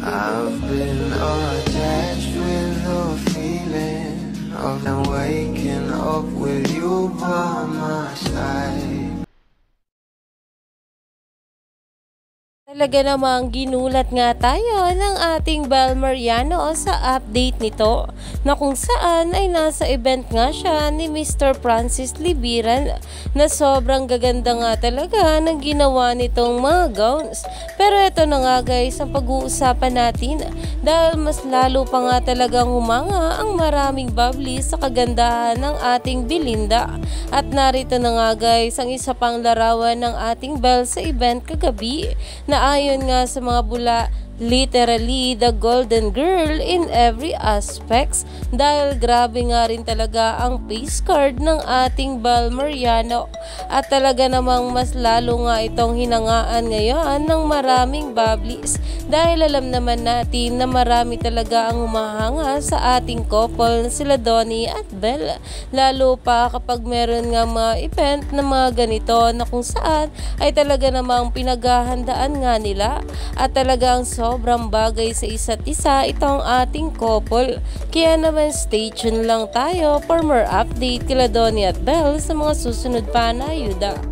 I've been attached with the feeling of them waking up with you by my side. Talaga namang ginulat nga tayo ng ating Bel Mariano sa update nito na kung saan ay nasa event nga siya ni Mr. Francis Libiran na sobrang gaganda nga talaga ng ginawa nitong mga gowns. Pero ito na nga guys ang pag-uusapan natin dahil mas lalo pa nga talagang humanga ang maraming bubbly sa kagandahan ng ating Belinda. At narito na nga guys ang isa pang larawan ng ating Bel sa event kagabi na ayon nga sa mga bula, literally the golden girl in every aspects dahil grabe nga rin talaga ang face card ng ating Bel Mariano at talaga namang mas lalo nga itong hinangaan ngayon ng maraming bubblies dahil alam naman natin na marami talaga ang humahanga sa ating couple na sila Donnie at Bel, lalo pa kapag meron nga mga event na mga ganito na kung saan ay talaga namang pinaghahandaan nga nila at talagang sobrang bagay sa isa't isa itong ating couple. Kaya naman stay tuned lang tayo for more update kila Donnie at Bel sa mga susunod pa na ayuda.